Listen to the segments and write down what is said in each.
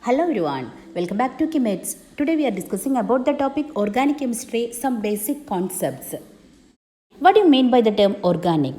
Hello everyone, welcome back to Chemits. Today we are discussing about the topic organic chemistry, some basic concepts. What do you mean by the term organic?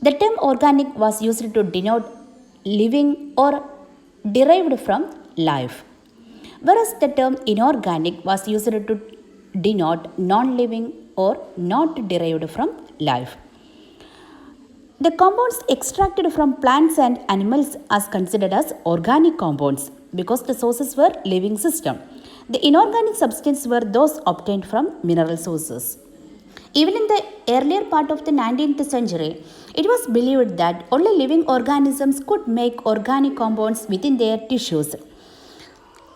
The term organic was used to denote living or derived from life, whereas the term inorganic was used to denote non-living or not derived from life. The compounds extracted from plants and animals are considered as organic compounds because the sources were living system. The inorganic substances were those obtained from mineral sources. Even in the earlier part of the 19th century, it was believed that only living organisms could make organic compounds within their tissues.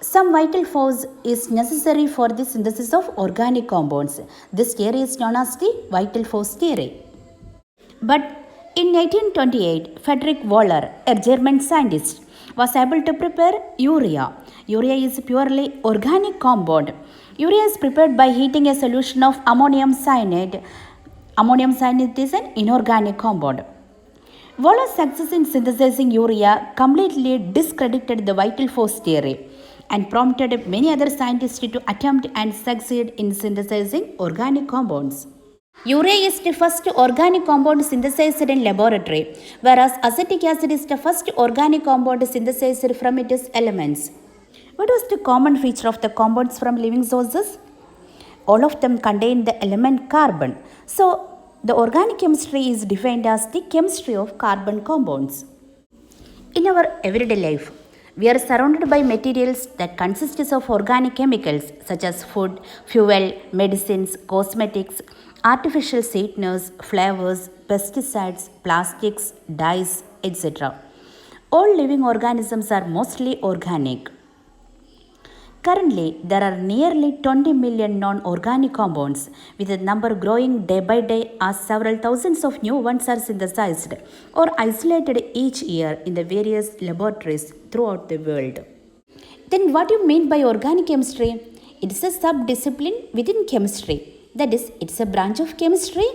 Some vital force is necessary for the synthesis of organic compounds. This theory is known as the vital force theory. But in 1828, Friedrich Wöhler, a German scientist, was able to prepare urea. Urea is a purely organic compound. Urea is prepared by heating a solution of ammonium cyanide. Ammonium cyanide is an inorganic compound. Wöhler's success in synthesizing urea completely discredited the vital force theory and prompted many other scientists to attempt and succeed in synthesizing organic compounds. Urea is the first organic compound synthesized in laboratory, whereas acetic acid is the first organic compound synthesized from its elements. What was the common feature of the compounds from living sources? All of them contain the element carbon. So, the organic chemistry is defined as the chemistry of carbon compounds. In our everyday life, we are surrounded by materials that consist of organic chemicals such as food, fuel, medicines, cosmetics, artificial sweeteners, flavors, pesticides, plastics, dyes, etc. All living organisms are mostly organic. Currently, there are nearly 20 million non-organic compounds, with the number growing day by day as several thousands of new ones are synthesized or isolated each year in the various laboratories throughout the world. Then what do you mean by organic chemistry? It is a sub-discipline within chemistry. That is, it's a branch of chemistry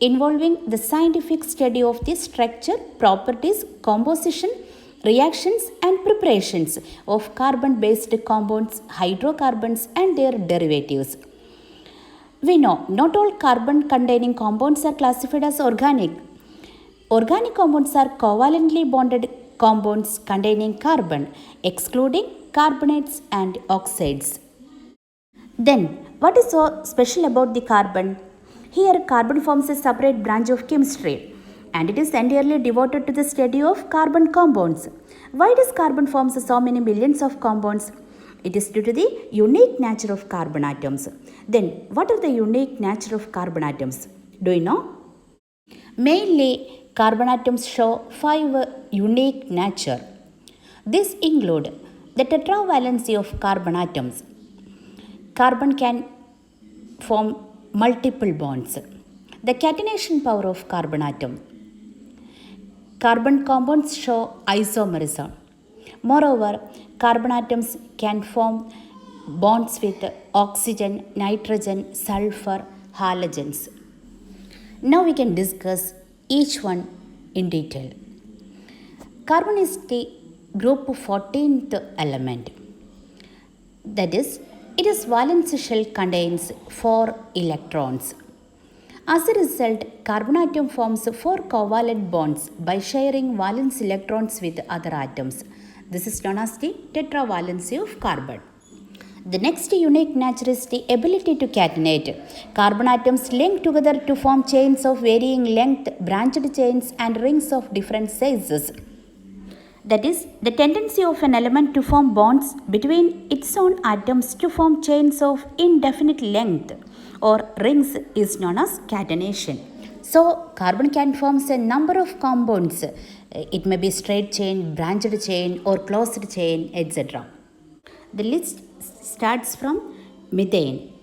involving the scientific study of the structure, properties, composition, reactions and preparations of carbon-based compounds, hydrocarbons and their derivatives. We know not all carbon-containing compounds are classified as organic. Organic compounds are covalently bonded compounds containing carbon, excluding carbonates and oxides. Then, what is so special about the carbon? Here, carbon forms a separate branch of chemistry and it is entirely devoted to the study of carbon compounds. Why does carbon form so many millions of compounds? It is due to the unique nature of carbon atoms. Then, what are the unique nature of carbon atoms? Do you know? Mainly, carbon atoms show 5 unique nature. These include the tetravalency of carbon atoms. Carbon can form multiple bonds. The catenation power of carbon atom. Carbon compounds show isomerism. Moreover, carbon atoms can form bonds with oxygen, nitrogen, sulfur, halogens. Now we can discuss each one in detail. Carbon is the group 14th element. That is, its valence shell contains 4 electrons. As a result, carbon atom forms 4 covalent bonds by sharing valence electrons with other atoms. This is known as the tetravalency of carbon. The next unique nature is the ability to catenate. Carbon atoms link together to form chains of varying length, branched chains and rings of different sizes. That is, the tendency of an element to form bonds between its own atoms to form chains of indefinite length or rings is known as catenation. So, carbon can form a number of compounds. It may be straight chain, branched chain or closed chain, etc. The list starts from methane,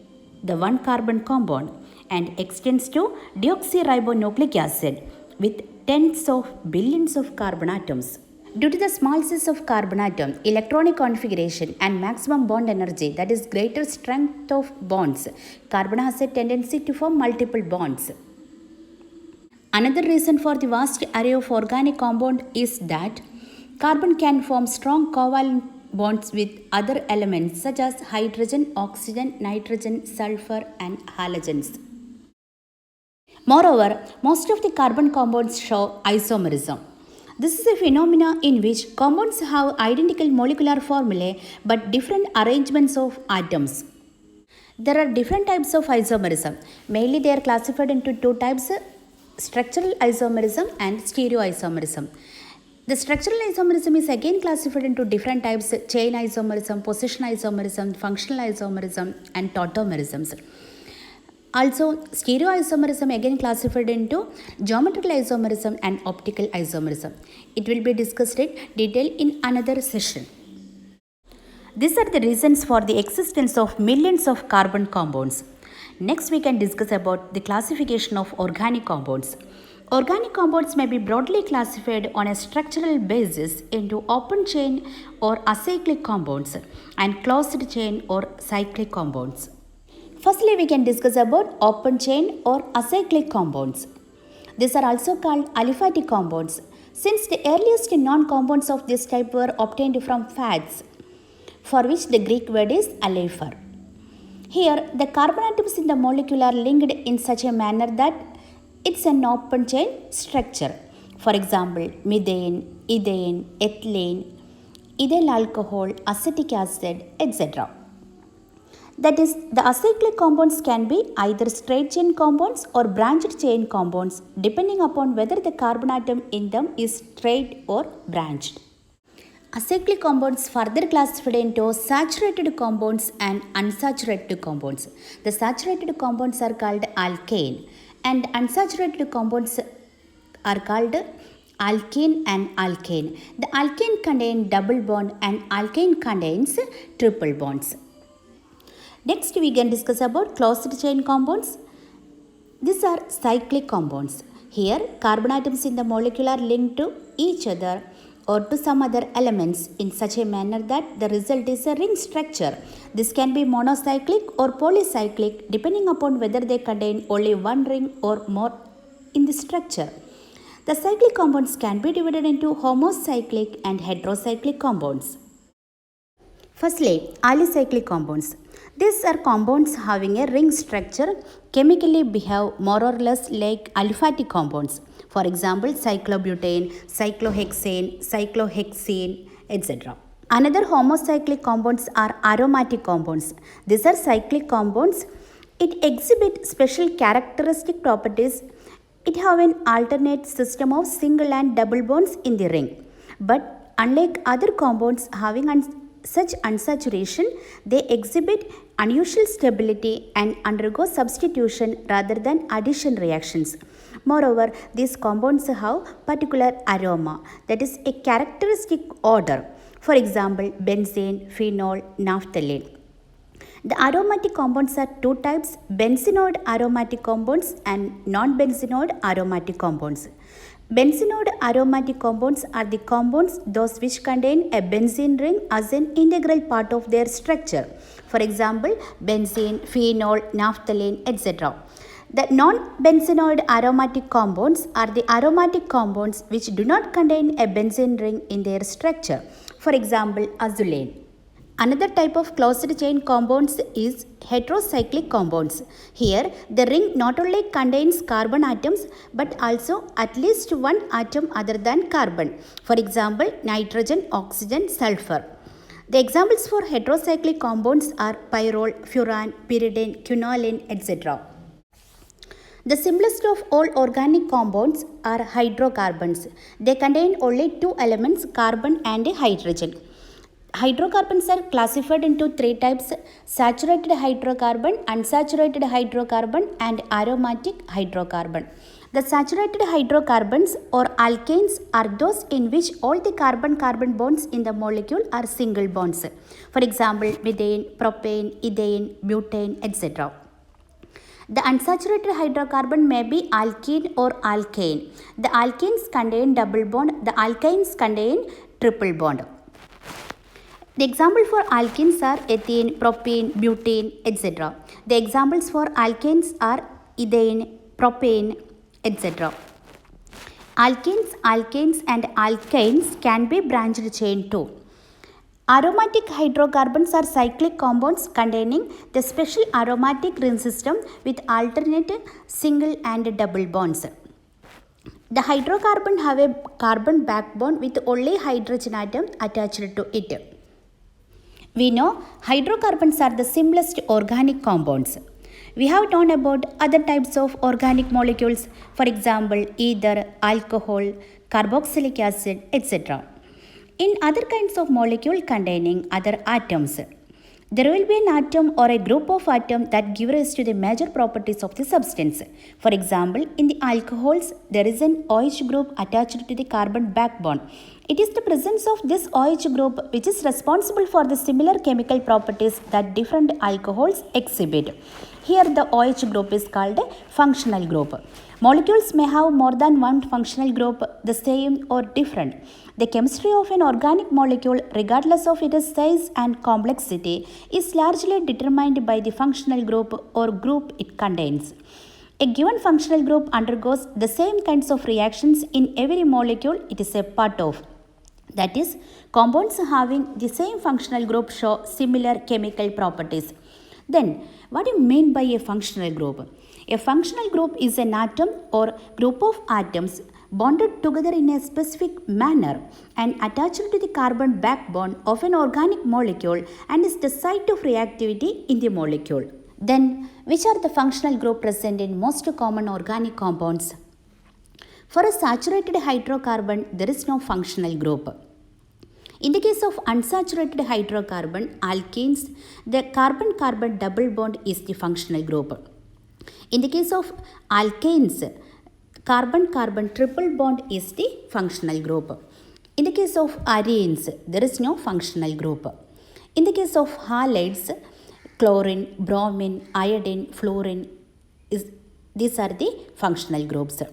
the one carbon compound, and extends to deoxyribonucleic acid with tens of billions of carbon atoms. Due to the small size of carbon atom, electronic configuration and maximum bond energy, that is greater strength of bonds, carbon has a tendency to form multiple bonds. Another reason for the vast array of organic compound is that carbon can form strong covalent bonds with other elements such as hydrogen, oxygen, nitrogen, sulfur, and halogens. Moreover, most of the carbon compounds show isomerism. This is a phenomena in which compounds have identical molecular formulae but different arrangements of atoms. There are different types of isomerism. Mainly they are classified into two types, structural isomerism and stereoisomerism. The structural isomerism is again classified into different types, chain isomerism, position isomerism, functional isomerism and tautomerisms. Also, stereoisomerism again classified into geometrical isomerism and optical isomerism. It will be discussed in detail in another session. These are the reasons for the existence of millions of carbon compounds. Next, we can discuss about the classification of organic compounds. Organic compounds may be broadly classified on a structural basis into open chain or acyclic compounds and closed chain or cyclic compounds. Firstly, we can discuss about open chain or acyclic compounds. These are also called aliphatic compounds, since the earliest known compounds of this type were obtained from fats, for which the Greek word is alipher. Here, the carbon atoms in the molecule are linked in such a manner that it's an open chain structure. For example, methane, ethane, ethylene, ethyl alcohol, acetic acid, etc. That is, the acyclic compounds can be either straight chain compounds or branched chain compounds depending upon whether the carbon atom in them is straight or branched. Acyclic compounds further classified into saturated compounds and unsaturated compounds. The saturated compounds are called alkane and unsaturated compounds are called alkene and alkane. The alkane contains double bond and alkane contains triple bonds. Next, we can discuss about closed chain compounds. These are cyclic compounds. Here, carbon atoms in the molecule are linked to each other or to some other elements in such a manner that the result is a ring structure. This can be monocyclic or polycyclic depending upon whether they contain only one ring or more in the structure. The cyclic compounds can be divided into homocyclic and heterocyclic compounds. Firstly, alicyclic compounds. These are compounds having a ring structure, chemically behave more or less like aliphatic compounds. For example, cyclobutane, cyclohexane, cyclohexene, etc. Another homocyclic compounds are aromatic compounds. These are cyclic compounds. It exhibit special characteristic properties. It have an alternate system of single and double bonds in the ring. But unlike other compounds having such unsaturation, they exhibit unusual stability and undergo substitution rather than addition reactions. Moreover, these compounds have particular aroma, that is a characteristic odor. For example, benzene, phenol, naphthalene. The aromatic compounds are two types, benzenoid aromatic compounds and non-benzenoid aromatic compounds. Benzenoid aromatic compounds are the compounds those which contain a benzene ring as an integral part of their structure. For example, benzene, phenol, naphthalene, etc. The non-benzenoid aromatic compounds are the aromatic compounds which do not contain a benzene ring in their structure. For example, azulene. Another type of closed chain compounds is heterocyclic compounds. Here, the ring not only contains carbon atoms but also at least one atom other than carbon. For example, nitrogen, oxygen, sulfur. The examples for heterocyclic compounds are pyrrole, furan, pyridine, quinoline, etc. The simplest of all organic compounds are hydrocarbons. They contain only two elements, carbon and hydrogen. Hydrocarbons are classified into three types: saturated hydrocarbon, unsaturated hydrocarbon and aromatic hydrocarbon. The saturated hydrocarbons or alkanes are those in which all the carbon-carbon bonds in the molecule are single bonds. For example, methane, propane, ethane, butane, etc. The unsaturated hydrocarbon may be alkene or alkane. The alkanes contain double bond, the alkynes contain triple bond. The example for alkenes are ethene, propane, butane, etc. The examples for alkanes are ethane, propane, etc. Alkenes, alkanes and alkynes can be branched chain too. Aromatic hydrocarbons are cyclic compounds containing the special aromatic ring system with alternate single and double bonds. The hydrocarbon have a carbon backbone with only hydrogen atom attached to it. We know hydrocarbons are the simplest organic compounds. We have known about other types of organic molecules, for example, ether, alcohol, carboxylic acid, etc. In other kinds of molecule containing other atoms, there will be an atom or a group of atoms that give rise to the major properties of the substance. For example, in the alcohols, there is an OH group attached to the carbon backbone. It is the presence of this OH group which is responsible for the similar chemical properties that different alcohols exhibit. Here the OH group is called a functional group. Molecules may have more than one functional group, the same or different. The chemistry of an organic molecule, regardless of its size and complexity, is largely determined by the functional group or group it contains. A given functional group undergoes the same kinds of reactions in every molecule it is a part of. That is, compounds having the same functional group show similar chemical properties. Then, what do you mean by a functional group? A functional group is an atom or group of atoms bonded together in a specific manner and attached to the carbon backbone of an organic molecule and is the site of reactivity in the molecule. Then, which are the functional group present in most common organic compounds? For a saturated hydrocarbon, there is no functional group. In the case of unsaturated hydrocarbon, alkenes, the carbon-carbon double bond is the functional group. In the case of alkanes, carbon-carbon triple bond is the functional group. In the case of arenes, there is no functional group. In the case of halides, chlorine, bromine, iodine, fluorine, these are the functional groups.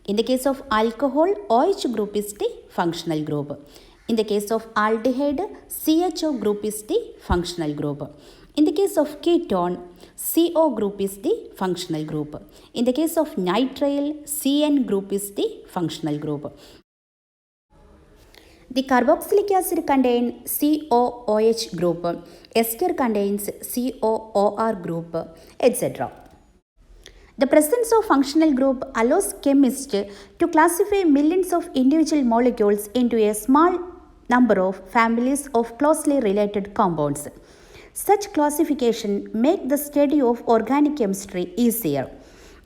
In the case of alcohol, OH group is the functional group. In the case of aldehyde, CHO group is the functional group. In the case of ketone, CO group is the functional group. In the case of nitrile, CN group is the functional group. The carboxylic acid contains COOH group, ester contains COOR group, etc. The presence of functional group allows chemists to classify millions of individual molecules into a small number of families of closely related compounds. Such classification makes the study of organic chemistry easier.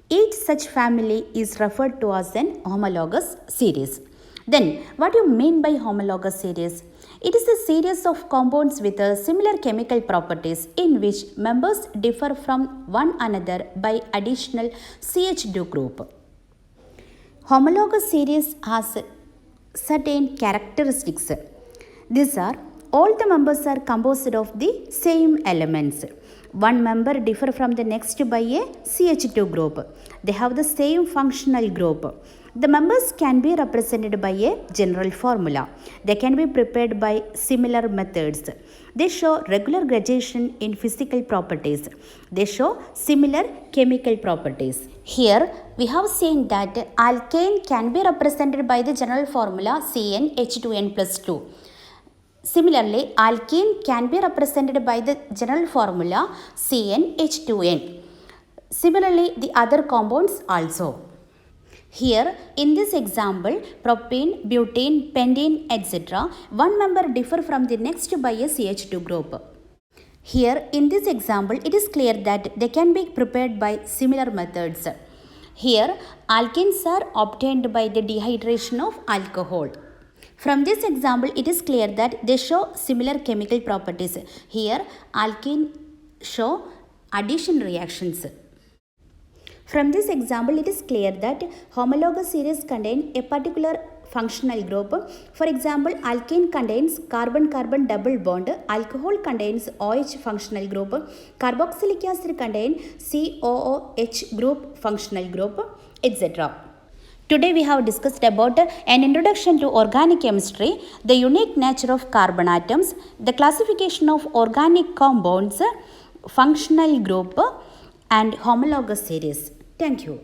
Each such family is referred to as an homologous series. Then, what do you mean by homologous series? It is a series of compounds with similar chemical properties in which members differ from one another by additional CH2 group. Homologous series has certain characteristics. These are, all the members are composed of the same elements. One member differ from the next by a CH2 group. They have the same functional group. The members can be represented by a general formula. They can be prepared by similar methods. They show regular gradation in physical properties. They show similar chemical properties. Here we have seen that alkane can be represented by the general formula CnH2n plus 2. Similarly, alkene can be represented by the general formula CnH2n. Similarly, the other compounds also. Here, in this example, propane, butane, pentane, etc., one member differ from the next by a CH2 group. Here, in this example, it is clear that they can be prepared by similar methods. Here, alkenes are obtained by the dehydration of alcohol. From this example, it is clear that they show similar chemical properties. Here, alkene show addition reactions. From this example, it is clear that homologous series contain a particular functional group. For example, alkene contains carbon-carbon double bond, alcohol contains OH functional group, carboxylic acid contains COOH group functional group, etc. Today we have discussed about an introduction to organic chemistry, the unique nature of carbon atoms, the classification of organic compounds, functional group and homologous series. Thank you.